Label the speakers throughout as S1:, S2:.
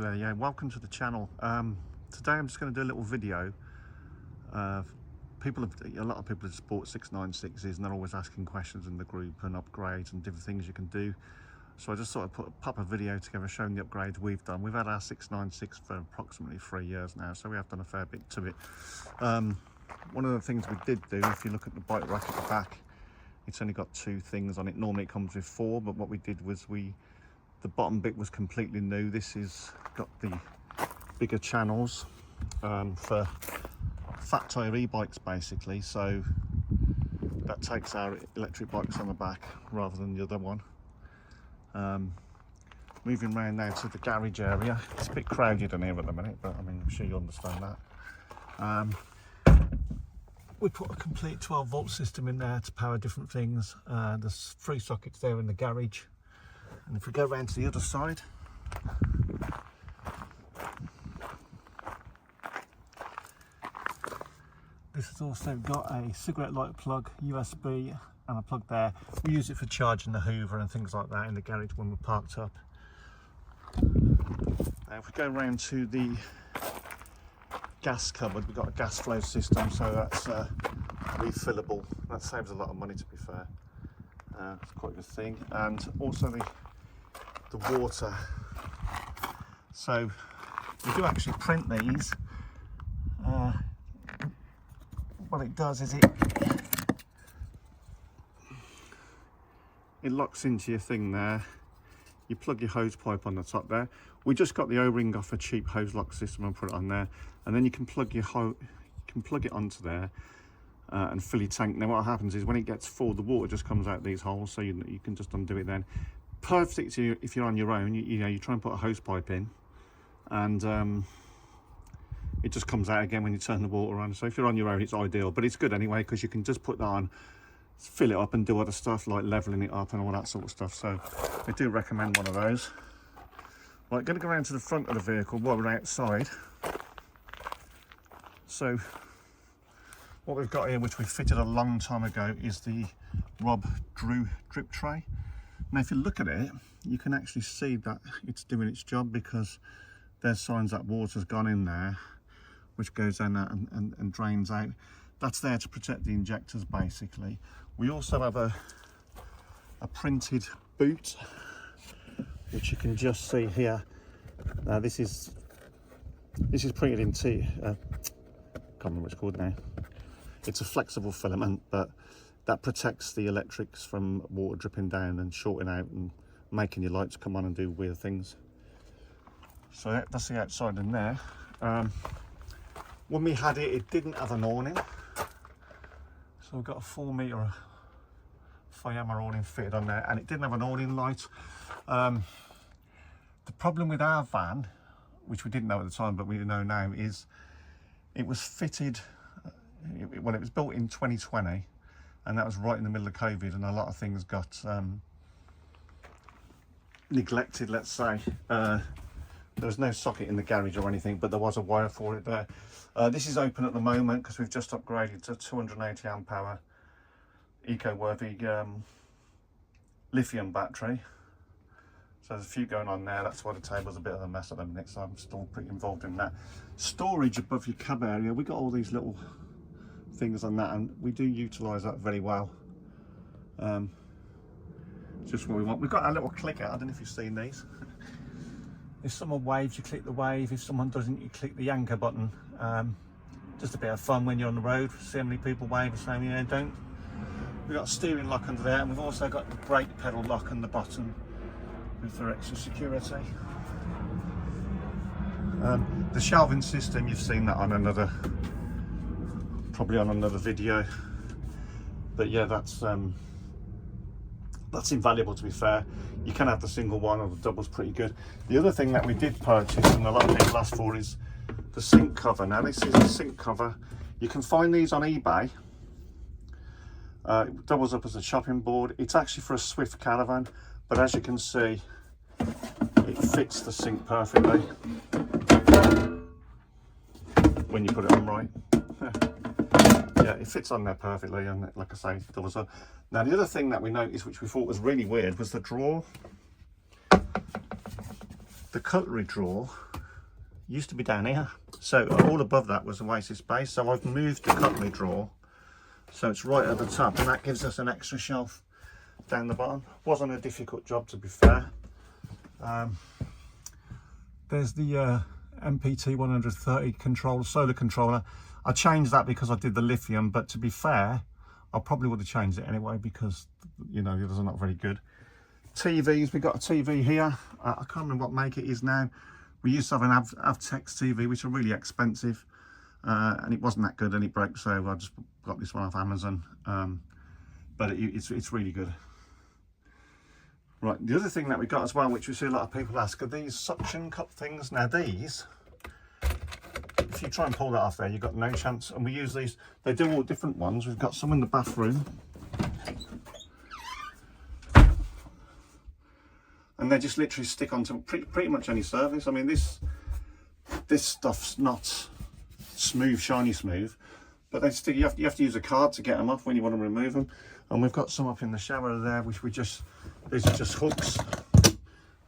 S1: there, yeah, welcome to the channel. Today I'm just going to do a little video. A lot of people have bought 696s and they're always asking questions in the group and upgrades and different things you can do. So I just sort of pop a video together showing the upgrades we've done. We've had our 696 for approximately 3 years now, so we have done a fair bit to it. One of the things we did do, if you look at the bike rack at the back, it's only got 2 things on it. Normally it comes with 4, but what we did was the bottom bit was completely new. This is got the bigger channels for fat tire e-bikes basically, so that takes our electric bikes on the back rather than the other one. Moving around now to the garage area. It's a bit crowded in here at the minute, but I mean, I'm sure you understand that. We put a complete 12-volt system in there to power different things. There's 3 sockets there in the garage. And if we go around to the other side, this has also got a cigarette light plug, USB, and a plug there. We use it for charging the Hoover and things like that in the garage when we're parked up. Now if we go around to the gas cupboard, we've got a gas flow system, so that's refillable. That saves a lot of money, to be fair. It's quite a good thing. And also the water. So we do actually print these. What it does is it locks into your thing there. You plug your hose pipe on the top there. We just got the O-ring off a cheap hose lock system and put it on there, and then you can plug it onto there and fill your tank. Now what happens is when it gets full, the water just comes out these holes, so you can just undo it then. Perfect if you're on your own. You try and put a hose pipe in, and it just comes out again when you turn the water on. So if you're on your own, it's ideal, but it's good anyway because you can just put that on, fill it up and do other stuff like leveling it up and all that sort of stuff. So I do recommend one of those. Right, going to go around to the front of the vehicle while we're outside. So what we've got here, which we fitted a long time ago, is the Rob Drew drip tray. Now if you look at it, you can actually see that it's doing its job because there's signs that water's gone in there, which goes in and drains out. That's there to protect the injectors basically. We also have a printed boot, which you can just see here. Now this is printed in can't remember what it's called now. It's a flexible filament, but that protects the electrics from water dripping down and shorting out and making your lights come on and do weird things. So that's the outside in there. When we had it, it didn't have an awning. So we've got a 4-metre Fiamma awning fitted on there, and it didn't have an awning light. The problem with our van, which we didn't know at the time but we know now, is it was fitted, it was built in 2020, and that was right in the middle of COVID, and a lot of things got neglected, let's say. There was no socket in the garage or anything, but there was a wire for it there. This is open at the moment because we've just upgraded to 280 amp hour eco-worthy lithium battery. So there's a few going on there. That's why the table's a bit of a mess at the minute, so I'm still pretty involved in that. Storage above your cab area, we got all these little things on that, and we do utilise that very well. Just what we want. We've got our little clicker. I don't know if you've seen these. If someone waves, you click the wave. If someone doesn't, you click the anchor button. Just a bit of fun when you're on the road. See how many people wave and say, yeah, don't. We've got a steering lock under there, and we've also got the brake pedal lock on the bottom for extra security. The shelving system, you've seen that on probably on another video. But yeah, that's invaluable, to be fair. You can have the single one, or the double's pretty good. The other thing that we did purchase, and a lot of people asked for, is the sink cover. Now this is a sink cover. You can find these on eBay. It doubles up as a chopping board. It's actually for a Swift caravan, but as you can see, it fits the sink perfectly when you put it on right. Yeah, it fits on there perfectly, and like I say, it doubles up. Now the other thing that we noticed, which we thought was really weird, was the drawer. the cutlery drawer used to be down here, so all above that was a wasted space. So I've moved the cutlery drawer so it's right at the top, and that gives us an extra shelf down the bottom. Wasn't a difficult job, to be fair. There's the MPT 130 controller, solar controller. I changed that because I did the lithium, but to be fair, I probably would have changed it anyway because, you know, the others are not very good. TVs, we've got a TV here. I can't remember what make it is now. We used to have an Avtex TV, which are really expensive, and it wasn't that good, and it broke, so I just got this one off Amazon. But it's really good. Right, the other thing that we got as well, which we see a lot of people ask, are these suction cup things. Now these, if you try and pull that off there, you've got no chance. And we use these, they do all different ones. We've got some in the bathroom. And they just literally stick onto pretty much any surface. I mean, this stuff's not smooth, shiny smooth, but they stick. You have to use a card to get them off when you want to remove them. And we've got some up in the shower there, which these are just hooks.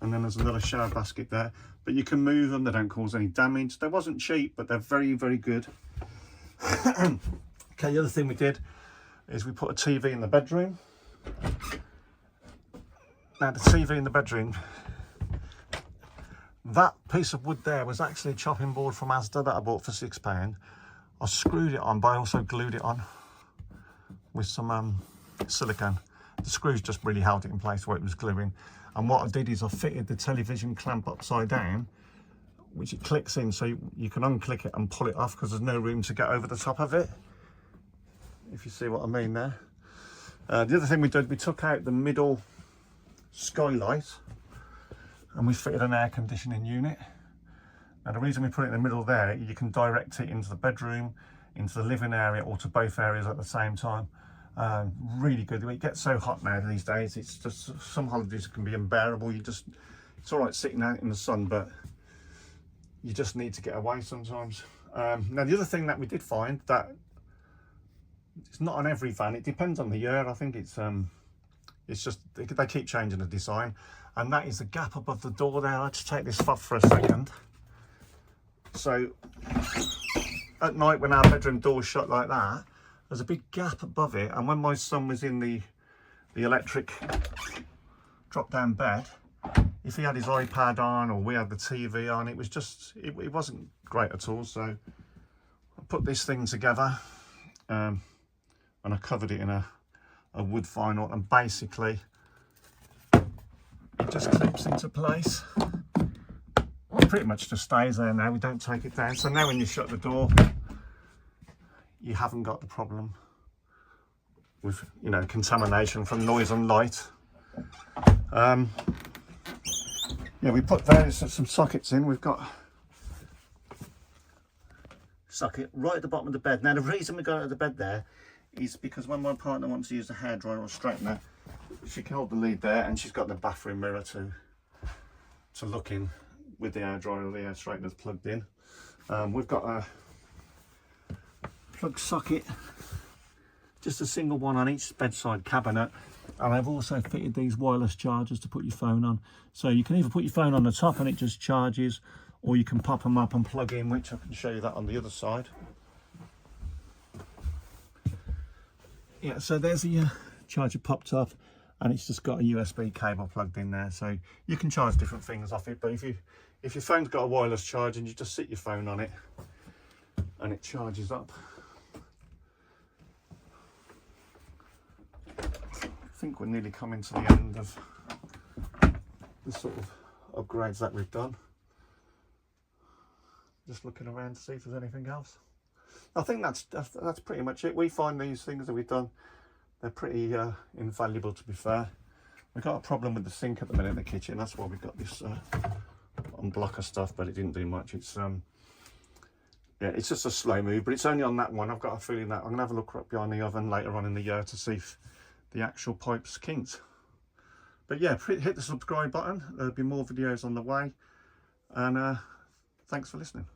S1: And then there's another shower basket there. But you can move them, they don't cause any damage. They wasn't cheap, but they're very, very good. Okay, the other thing we did is we put a TV in the bedroom. Now the TV in the bedroom, that piece of wood there was actually a chopping board from Asda that I bought for £6. I screwed it on, but I also glued it on with some silicone. The screws just really held it in place where it was gluing. And what I did is I fitted the television clamp upside down, which it clicks in, so you can unclick it and pull it off because there's no room to get over the top of it, if you see what I mean there. The other thing we did, we took out the middle skylight and we fitted an air conditioning unit. Now the reason we put it in the middle there, you can direct it into the bedroom, into the living area, or to both areas at the same time. Really good. It gets so hot now these days, it's just, some holidays can be unbearable. It's all right sitting out in the sun, but you just need to get away sometimes. Now the other thing that we did find, that it's not on every van, it depends on the year. I think it's just they keep changing the design, and that is the gap above the door there. Let's take this off for a second. So at night when our bedroom door's shut like that, there's a big gap above it, and when my son was in the electric drop down bed, if he had his iPad on or we had the TV on, it was just, it wasn't great at all. So I put this thing together, and I covered it in a wood vinyl, and basically it just clips into place. It pretty much just stays there now. We don't take it down. So now when you shut the door, you haven't got the problem with, you know, contamination from noise and light. Yeah, we put some sockets in. We've got socket right at the bottom of the bed. Now the reason we got it at the bed there is because when my partner wants to use a hairdryer or straightener, she can hold the lead there, and she's got the bathroom mirror to look in with the hairdryer or the hair straightener plugged in. We've got a plug socket, just a single one on each bedside cabinet, and I've also fitted these wireless chargers to put your phone on. So you can either put your phone on the top and it just charges, or you can pop them up and plug in, which I can show you that on the other side. Yeah, so there's the charger popped up, and it's just got a USB cable plugged in there, so you can charge different things off it. But if your phone's got a wireless charge, and you just sit your phone on it and it charges up. I think we're nearly coming to the end of the sort of upgrades that we've done. Just looking around to see if there's anything else. I think that's pretty much it. We find these things that we've done, they're pretty invaluable, to be fair. We've got a problem with the sink at the minute in the kitchen. That's why we've got this unblocker stuff, but it didn't do much. It's yeah, it's just a slow move, but it's only on that one. I've got a feeling that I'm gonna have a look up behind the oven later on in the year to see if the actual pipe's kinked. But yeah, hit the subscribe button. There'll be more videos on the way, and thanks for listening.